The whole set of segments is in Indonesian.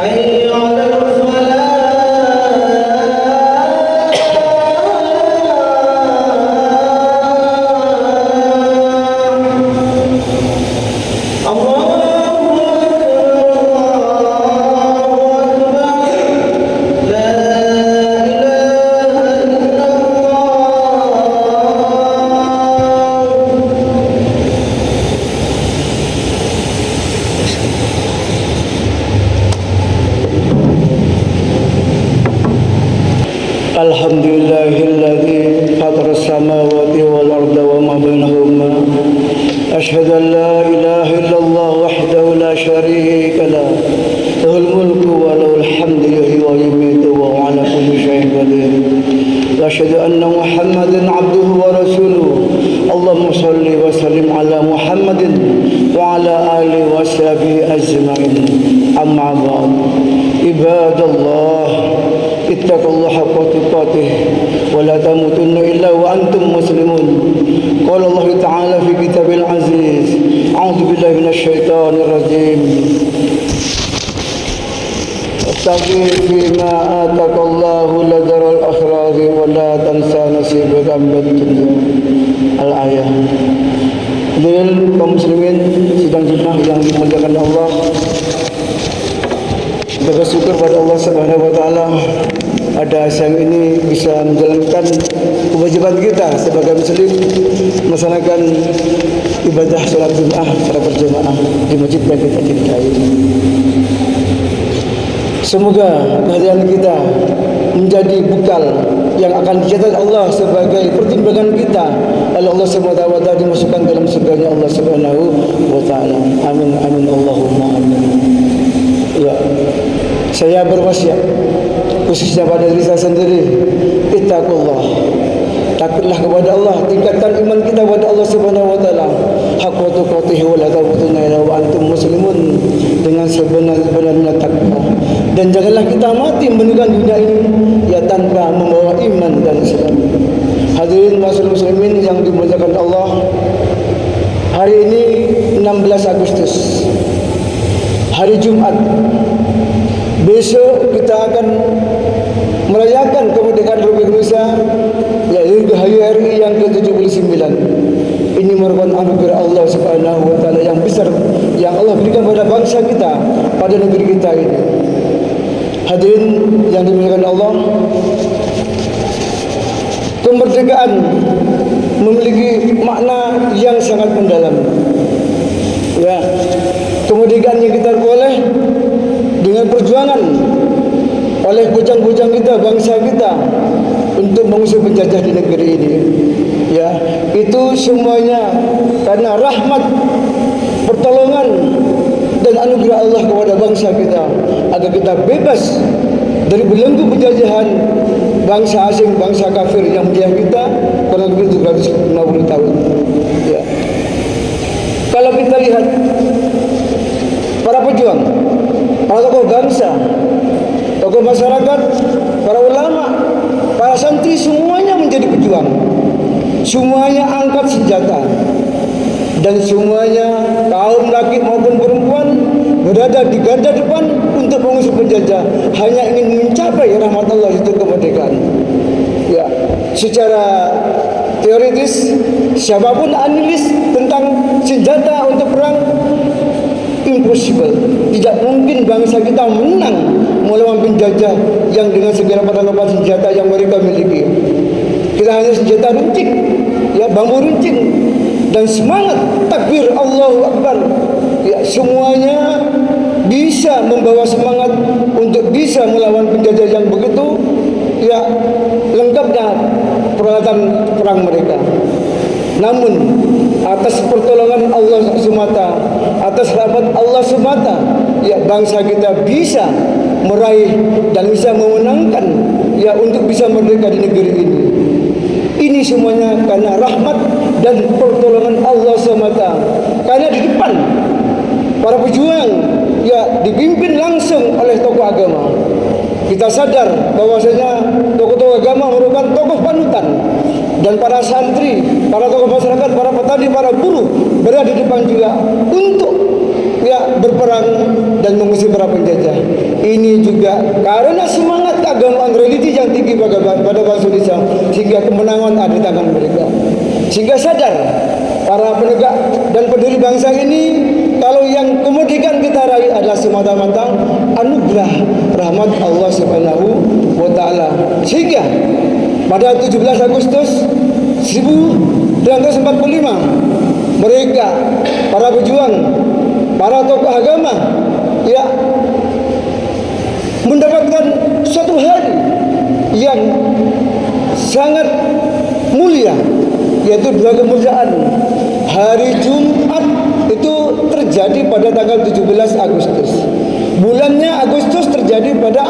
حي على الفلاح الحمد لله الذي فطر السماوات والأرض وما بينهما أشهد أن لا إله إلا الله وحده لا شريك له له الملك وله الحمد يحيي ويميت وهو على كل شيء قدير وأشهد أن محمدا عبده ورسوله اللهم صل وسلم على محمد وعلى آله وصحبه أجمعين أما بعد عباد الله اتقوا الله حق تقاته ولا تموتن إلا وأنتم مسلمون قال الله تعالى في كتاب العزيز أعوذ بالله من الشيطان الرجيم ابتغي فيما آتاك الله لدار الآخرة ولا تنسى نصيبك من الدنيا al-ayah. Hadirin kaum muslimin sidang Jumat yang dimuliakan Allah, kita bersyukur pada Allah Subhanahu wa taala pada siang ini bisa menjalankan kewajiban kita sebagai muslim melaksanakan ibadah salat Jumat secara berjamaah di masjid yang kita cintai. Semoga kehadiran kita menjadi bekal yang akan dicatat Allah sebagai pertimbangan kita oleh Allah Subhanahu wa taala dimasukkan dalam surganya Allah Subhanahu wa taala. Amin amin Allahumma amin. Ya. Saya berwasiat khususnya pada diri saya sendiri, ittaqullah. Takutlah kepada Allah, tingkatkan iman kita kepada Allah Subhanahu wa taala. Haqqa tuqatih wa la tamutunna illa wa antum muslimun, dengan sebenar-benarnya takwa. Dan janganlah kita mati meninggalkan dunia ini ya tanpa membawa iman dan Islam. Hadirin muslimin yang dimuliakan Allah, hari ini 16 Agustus, hari Jumat. Besok kita akan merayakan kemerdekaan Republik Indonesia, yaitu hari RI yang ke-79. Ini merupakan anugerah Allah Subhanahu wa taala yang besar yang Allah berikan pada bangsa kita, pada negeri kita ini. Hadirin yang dimuliakan Allah, kemerdekaan memiliki makna yang sangat mendalam. Ya, kemerdekaan yang kita peroleh dengan perjuangan oleh bujang-bujang kita, bangsa kita untuk mengusir penjajah di negeri ini. Ya, itu semuanya karena rahmat, pertolongan dan anugerah Allah kepada bangsa kita agar kita bebas dari belenggu penjajahan bangsa asing, bangsa kafir yang menjajah kita kurang lebih 750 tahun. Ya. Kalau kita lihat para pejuang, para tokoh bangsa, tokoh masyarakat, para ulama, para santri, semuanya menjadi pejuang. Semuanya angkat senjata. Dan semuanya kaum laki maupun perempuan berada di garda depan untuk mengusir penjajah, hanya ingin mencapai rahmat Allah, itu kemerdekaan. Ya, secara teoritis siapapun analis tentang senjata untuk perang, impossible. Tidak mungkin bangsa kita menang melawan penjajah yang dengan segala peralatan senjata yang mereka miliki. Kita hanya senjata runcing, ya, bambu runcing dan semangat takbir Allahu Akbar. Ya, semuanya bisa membawa semangat untuk bisa melawan penjajah yang begitu ya lengkapnya peralatan perang mereka. Namun atas pertolongan Allah semata, atas rahmat Allah semata, ya bangsa kita bisa meraih dan bisa memenangkan ya untuk bisa merdeka di negeri ini. Ini semuanya karena rahmat dan pertolongan Allah semata. Karena di depan para pejuang ya dipimpin langsung oleh tokoh agama. Kita sadar bahwasanya tokoh-tokoh agama merupakan tokoh panutan, dan para santri, para tokoh masyarakat, para petani, para buruh berada di depan juga untuk ya berperang dan mengusir para penjajah. Ini juga karena semangat keagamaan religi yang tinggi pada bangsa Indonesia, sehingga kemenangan ada di tangan mereka. Sehingga sadar para penegak dan pendiri bangsa ini, kalau yang kemerdekaan kita raih adalah semata-mata anugerah rahmat Allah Subhanahu wa taala. Sehingga pada 17 Agustus 1945 mereka, para pejuang, para tokoh agama, ya, mendapatkan suatu hari yang sangat mulia, yaitu dua kemuliaan. Hari Jumat itu terjadi pada tanggal 17 Agustus. Bulannya Agustus terjadi pada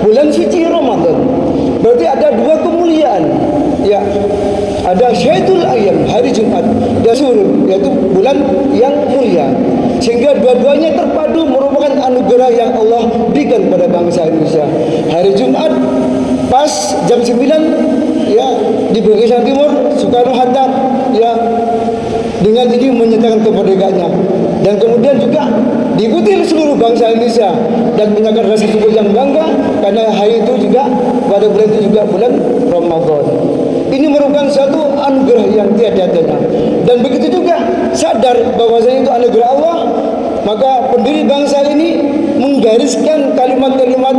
bulan suci Ramadan. Berarti ada dua kemuliaan. Ya, ada Syaidul Ayyam, hari Jumat, dan Surur, yaitu bulan yang mulia. Sehingga dua-duanya terpadu merupakan anugerah yang Allah berikan pada bangsa Indonesia. Hari Jumat pas jam 9, ya, di Bugis Timur, Soekarno-Hatta, ya, dengan ini menyatakan kemerdekaannya. Dan kemudian juga diikuti oleh seluruh bangsa Indonesia dan menyatakan rasa syukur yang bangga karena hari itu juga, pada bulan itu juga bulan Ramadan. Ini merupakan suatu anugerah yang tiada tanya. Dan begitu juga sadar bahwasanya itu anugerah Allah, maka pendiri bangsa ini menggariskan kalimat-kalimat,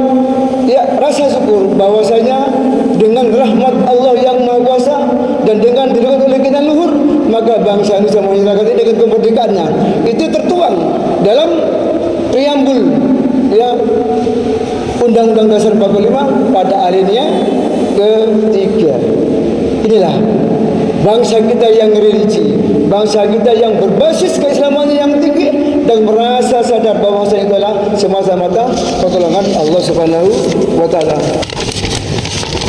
ya, rasa syukur bahwasanya dengan rahmat Allah yang Maha Kuasa dan dengan didukung oleh kita luhur, maka bangsa Indonesia menyerahkan dengan kemerdekaannya. Itu tertuang dalam preambul, ya, Undang-Undang Dasar 45 pada alinea ketiga. Inilah bangsa kita yang religi, bangsa kita yang berbasis keislamannya yang tinggi dan merasa sadar bahwa itu adalah semata-mata pertolongan Allah Subhanahu wa taala.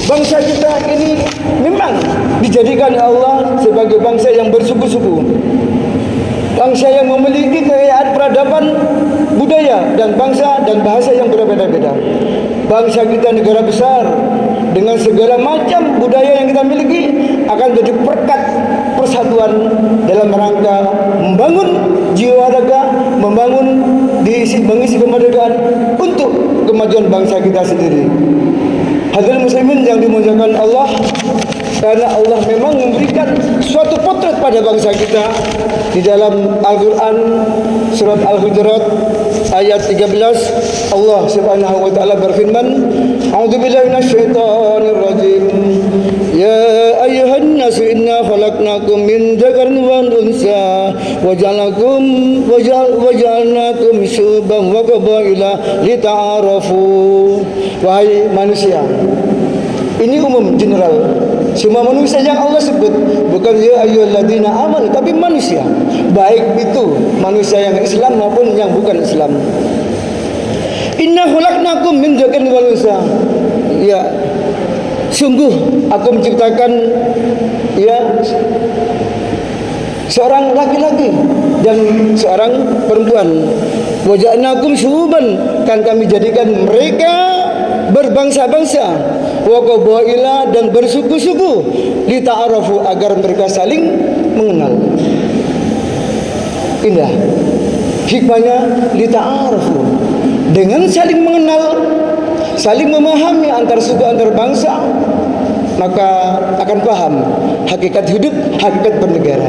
Bangsa kita ini memang dijadikan Allah sebagai bangsa yang bersuku-suku, bangsa yang memiliki kekayaan peradaban, budaya, dan bangsa dan bahasa yang berbeda-beda. Bangsa kita negara besar dengan segala macam budaya yang kita miliki akan jadi perekat persatuan dalam rangka membangun jiwa raga, mengisi kemerdekaan untuk kemajuan bangsa kita sendiri. Hadirin muslimin yang dimuliakan Allah, karena Allah memang memberikan suatu potret pada bangsa kita di dalam Al-Quran surat Al-Hujurat ayat 13. Allah Subhanahu wa taala berfirman, A'udzubillahi minasyaitonir rajim. Ya ayyuhan nasu inna khalaqnakum min dzakarin wa unsa wa ja'alnakum syu'uban wa qabaila lita'arafu. Wahai manusia, ini umum general, semua manusia yang Allah sebut, bukan ya ayyuhalladzina amanu, tapi manusia, baik itu manusia yang Islam maupun yang bukan Islam. Inna khalaqnakum min dzakarin wa unsa. Ya, sungguh aku menciptakan, ya, seorang laki-laki dan seorang perempuan. Wa ja'alnakum syu'uban, kan kami jadikan mereka berbangsa-bangsa, wa qabaila, dan bersuku-suku, lita'arafu, agar mereka saling mengenal. Indah hikmahnya, lita'arafu, dengan saling mengenal, saling memahami antar suku, antar bangsa, maka akan paham hakikat hidup, hakikat bernegara.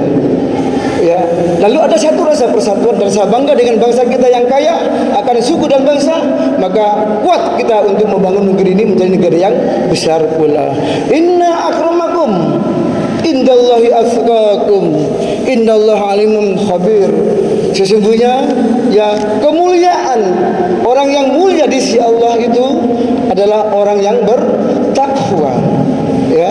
Ya, lalu ada satu rasa persatuan dan rasa bangga dengan bangsa kita yang kaya akan suku dan bangsa, maka kuat kita untuk membangun negeri ini menjadi negara yang besar pula. Inna akramakum indallahi atqakum innallaha alimun khabir. Sesungguhnya, ya, kemuliaan orang yang mulia di sisi Allah itu adalah orang yang bertakwa. Ya,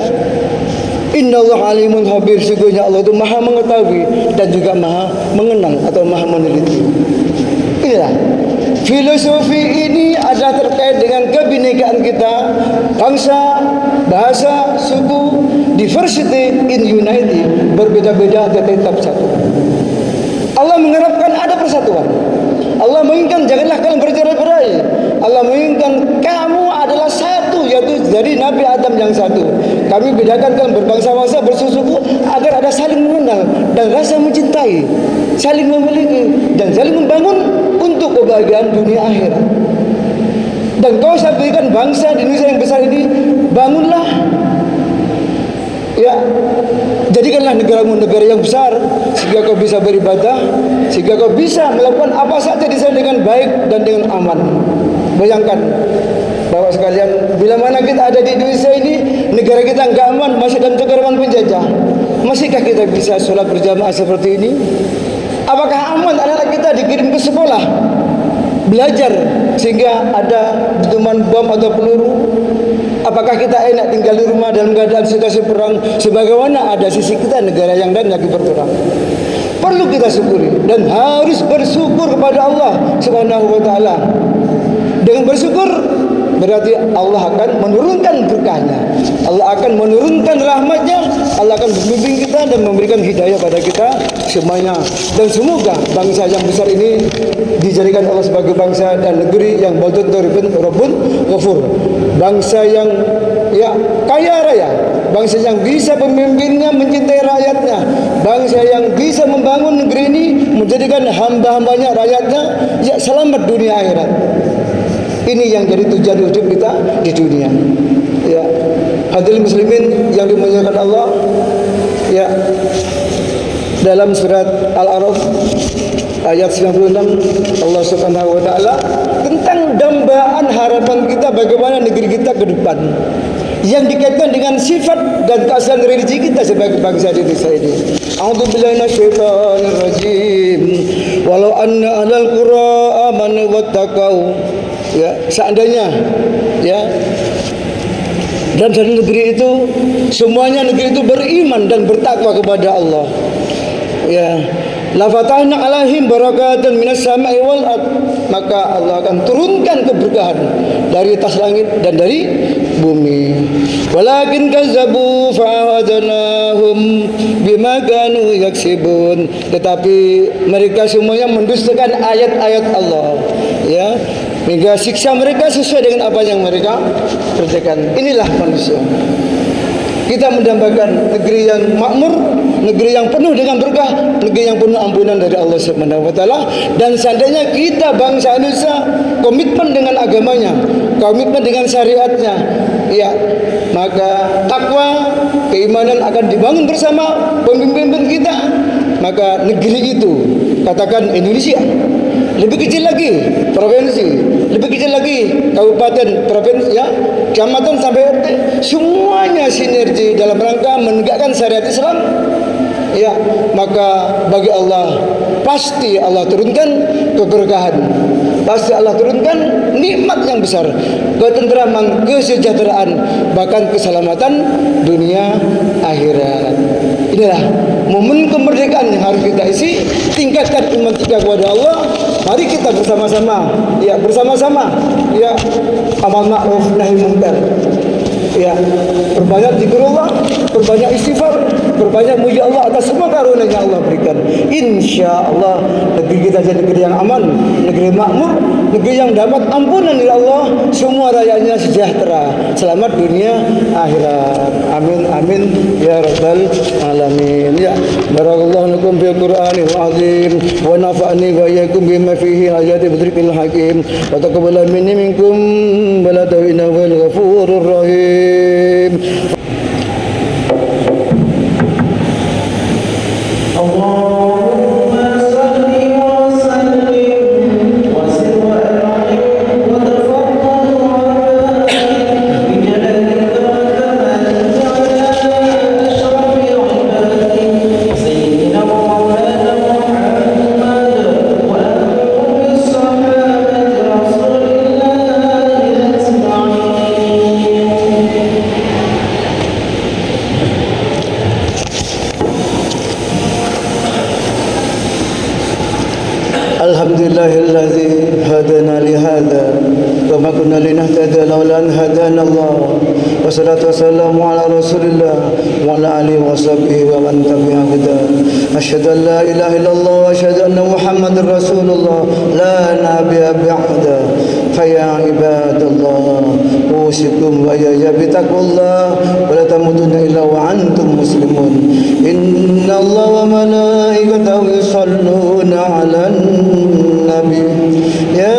Innallaha alimun khabir, sesungguhnya Allah itu maha mengetahui dan juga maha mengenal atau maha meneliti. Inilah filosofi ini adalah terkait dengan kebinekaan kita, bangsa, bahasa, suku, diversity in unity, berbeda-beda tetapi tetap satu. Allah mengharapkan ada persatuan. Allah menginginkan janganlah kalian bercerai-berai. Allah menginginkan kamu adalah satu, yaitu dari Nabi Adam yang satu. Kami bedakan kalian berbangsa-bangsa, bersuku-suku agar ada saling mengenal dan rasa mencintai, saling memiliki dan saling membangun untuk kebahagiaan dunia akhirat. Dan kau sampaikan bangsa di Indonesia yang besar ini, bangunlah, ya, jadikanlah negaramu negara yang besar, sehingga kau bisa beribadah, sehingga kau bisa melakukan apa saja di sana dengan baik dan dengan aman. Bayangkan, Bapak sekalian, bila mana kita ada di Indonesia ini, negara kita enggak aman, masih dalam cengkeraman penjajah, masihkah kita bisa sholat berjamaah seperti ini? Apakah aman anak-anak kita dikirim ke sekolah belajar sehingga ada dentuman bom atau peluru? Apakah kita enak tinggal di rumah dalam keadaan situasi perang, sebagaimana ada sisi kita negara yang lain lagi berperang? Perlu kita syukuri dan harus bersyukur kepada Allah Subhanahu wa taala. Dengan bersyukur berarti Allah akan menurunkan berkahnya, Allah akan menurunkan rahmatnya, Allah akan membimbing kita dan memberikan hidayah pada kita semuanya. Dan semoga bangsa yang besar ini dijadikan Allah sebagai bangsa dan negeri yang betul-betul Rabbun Ghafur, bangsa yang ya kaya raya, bangsa yang bisa pemimpinnya mencintai rakyatnya, bangsa yang bisa membangun negeri ini, menjadikan hamba-hambanya, rakyatnya ya selamat dunia akhirat. Ini yang jadi tujuan hidup kita di dunia. Ya, hadirin muslimin yang dimuliakan Allah. Ya, dalam surat Al-A'raf ayat 96 Allah Subhanahu wa taala tentang dambaan harapan kita bagaimana negeri kita ke depan, yang dikaitkan dengan sifat dan keaslian religi kita sebagai bangsa di Indonesia ini. A'udzubillahi minasyaitonir rajim. Walau anna ahlal qura amanu wattaqau. Ya, seandainya ya dan dari negeri itu semuanya negeri itu beriman dan bertakwa kepada Allah. Ya, la fatahna alaihim barakatan minas sama'i wal ard, maka Allah akan turunkan keberkahan dari atas langit dan dari bumi. Walakin kazzabu fa'adnahum bima kanu yaksibun, tetapi mereka semuanya mendustakan ayat-ayat Allah, ya, hingga siksa mereka sesuai dengan apa yang mereka kerjakan. Inilah manusia. Kita mendambakan negeri yang makmur, negeri yang penuh dengan berkah, negeri yang penuh ampunan dari Allah Subhanahu wa taala. Dan seandainya kita bangsa Indonesia komitmen dengan agamanya, komitmen dengan syariatnya, ya, maka takwa, keimanan akan dibangun bersama pemimpin kita. Maka negeri itu, katakan Indonesia, lebih kecil lagi provinsi, lebih kecil lagi kabupaten, provinsi, ya, kecamatan sampai RT, semuanya sinergi dalam rangka menegakkan syariat Islam. Ya, maka bagi Allah pasti Allah turunkan keberkahan, pasti Allah turunkan nikmat yang besar, ketenteraman, kesejahteraan, bahkan keselamatan dunia akhirat. Inilah momen kemerdekaan yang harus kita isi, tingkatkan iman kita kepada Allah. Mari kita bersama-sama, ya, bersama-sama, ya, amal ma'ruf nahi munkar. Ya, perbanyak zikrullah, perbanyak istighfar, perbanyak muji Allah atas semua karunia yang Allah berikan. Insya Allah negeri kita jadi negeri yang aman, negeri makmur, negeri yang dapat ampunan dari Allah, semua rakyatnya sejahtera, selamat dunia akhirat. Amin amin ya rabbal alamin. Ya, barakallahu lakum fil Qur'anil azim wa nafa'ani wa iyyakum bima fihi ayati bidzikil hakim wa taqabbala minni minkum baladahu innahu ghafurur rahim. Alhamdulillahilladzi hadana li hadza wa ma kunna linahtadiya laula an hadana Allah. Wassalatu wassalamu ala Rasulillah wa ala alihi wa sahbihi wa man tabi'a huda. Asyhadu an la ilaha illallah wa asyhadu anna Muhammadar Rasulullah la nabiyya ba'da. Fa ya ibadallah أوصيكم وإياي بتقوى الله ولا تموتن إلا وأنتم مسلمون إن الله وملائكته يصلون على النبي يا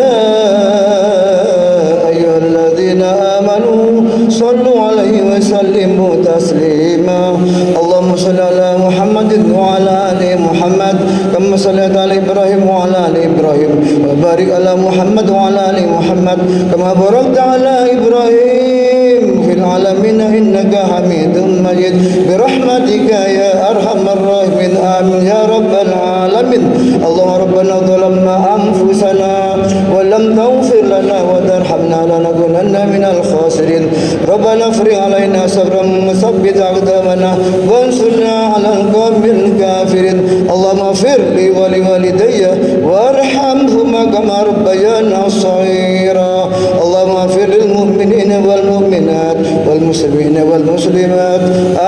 أيها الذين آمنوا صلوا عليه وسلموا تسليما اللهم صل على محمد وعلى آل محمد كما صليت على إبراهيم وعلى آل إبراهيم وبارك على محمد وعلى آل محمد كما باركت على إبراهيم في العالمين إنك حميد مجيد برحمتك يا أرحم الراحمين آمين يا رب العالمين اللهم ربنا ظلمنا أنفسنا ولم تغفر لنا وترحمنا لنكونن من الخاسرين ربنا افرغ علينا صبرا وثبت أقدامنا وانصرنا على القوم الكافرين اللهم اغفر لي ولوالدي وارحمهما كما ربيانا صغيرا اللهم اغفر للمؤمنين والمؤمنات والمسلمين والمسلمات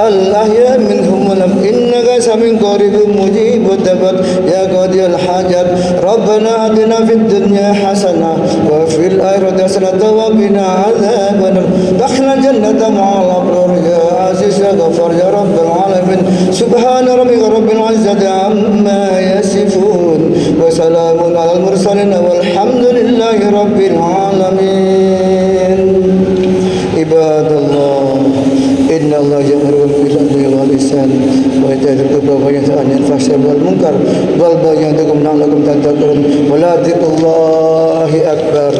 الأحياء منهم والأموات إنك سميع قريب مجيب الدعوات يا قاضي الحاجات ربنا آتنا في الدنيا حسنة وفي الآخرة حسنة وقنا عذاب النار دخل الجنة مع الأبرار يا عزيز يا غفار يا رب العالمين سبحان ربك رب العزة عما يصفون وسلام على المرسلين والحمد لله رب العالمين عباد الله إن الله يأمر بالعدل والإحسان وإيتاء ذي القربى وينهى عن الفحشاء والمنكر والبغي يعظكم لعلكم تذكرون ولذكر الله أكبر